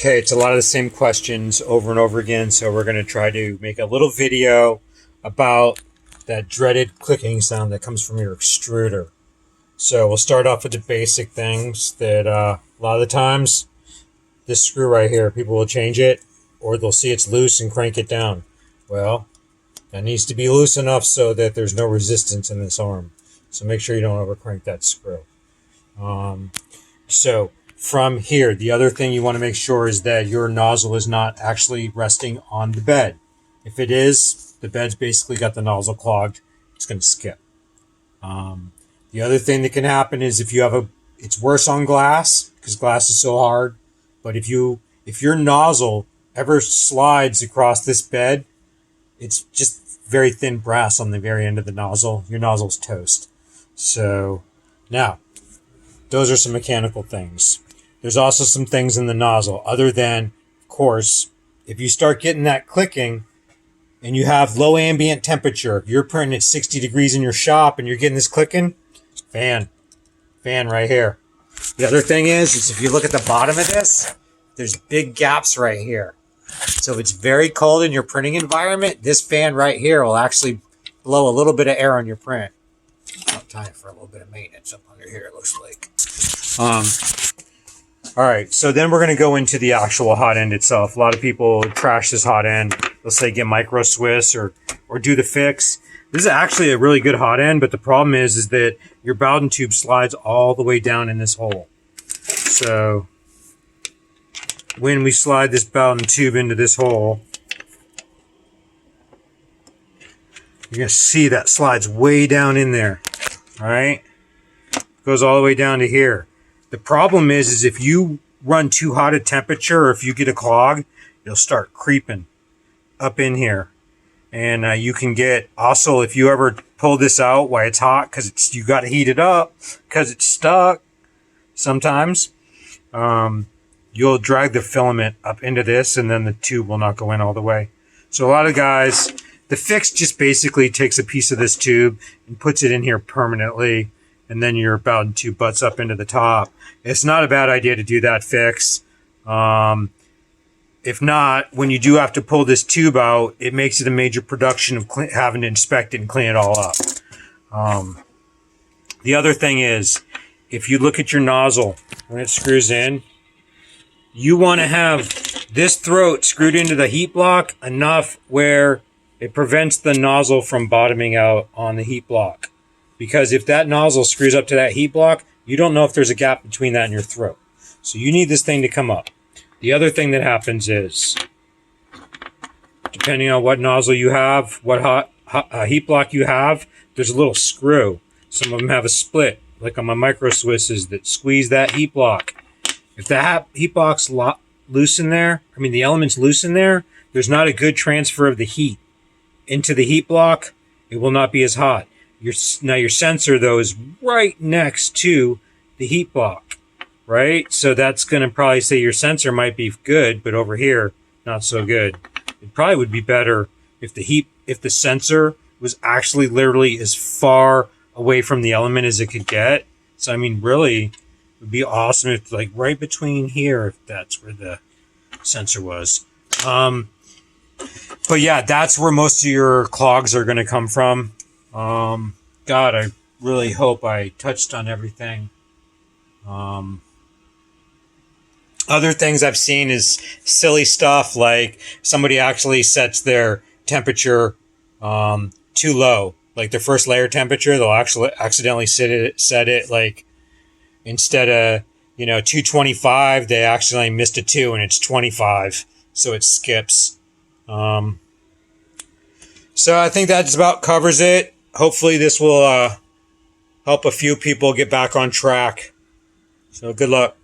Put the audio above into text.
Okay, it's a lot of the same questions over and over again, so we're going to try to make a little video about that dreaded clicking sound that comes from your extruder. So we'll start off with the basic things that a lot of the times, this screw right here, people will change it, or they'll see it's loose and crank it down. Well, that needs to be loose enough so that there's no resistance in this arm. So make sure you don't over crank that screw. So from here, the other thing you want to make sure is that your nozzle is not actually resting on the bed. If it is, the bed's basically got the nozzle clogged. It's going to skip. The other thing that can happen is if you have it's worse on glass because glass is so hard. But if your nozzle ever slides across this bed, it's just very thin brass on the very end of the nozzle. Your nozzle's toast. So now, those are some mechanical things. There's also some things in the nozzle other than, of course, if you start getting that clicking and you have low ambient temperature, if you're printing at 60 degrees in your shop and you're getting this clicking, fan right here. The other thing is if you look at the bottom of this, there's big gaps right here. So if it's very cold in your printing environment, this fan right here will actually blow a little bit of air on your print. Time for a little bit of maintenance up under here, it looks like. All right, so then we're going to go into the actual hot end itself. A lot of people trash this hot end. They'll say get micro Swiss or do the fix. This is actually a really good hot end, but the problem is that your Bowden tube slides all the way down in this hole. So when we slide this Bowden tube into this hole, you're going to see that slides way down in there. All right, goes all the way down to here. The problem is if you run too hot a temperature or if you get a clog, you'll start creeping up in here. And you can get, also if you ever pull this out while it's hot, because you got to heat it up because it's stuck sometimes, you'll drag the filament up into this and then the tube will not go in all the way. So a lot of guys, the fix just basically takes a piece of this tube and puts it in here permanently, and then your Bowden tube butts up into the top. It's not a bad idea to do that fix. If not, when you do have to pull this tube out, it makes it a major production of having to inspect it and clean it all up. The other thing is, if you look at your nozzle when it screws in, you want to have this throat screwed into the heat block enough where it prevents the nozzle from bottoming out on the heat block. Because if that nozzle screws up to that heat block, you don't know if there's a gap between that and your throat. So you need this thing to come up. The other thing that happens is, depending on what nozzle you have, what heat block you have, there's a little screw. Some of them have a split, like on my micro Swisses, that squeeze that heat block. If the heat block's loose in there, the element's loose in there, there's not a good transfer of the heat into the heat block. It will not be as hot. Now your sensor though is right next to the heat block, right? So that's going to probably say your sensor might be good, but over here, not so good. It probably would be better if the sensor was actually literally as far away from the element as it could get. So really, it would be awesome if like right between here, if that's where the sensor was. But yeah, that's where most of your clogs are going to come from. God, I really hope I touched on everything. Other things I've seen is silly stuff like somebody actually sets their temperature too low. Like their first layer temperature, they'll actually accidentally set it like instead of 225, they accidentally missed a 2 and it's 25, so it skips. So I think that just about covers it. Hopefully this will help a few people get back on track. So good luck.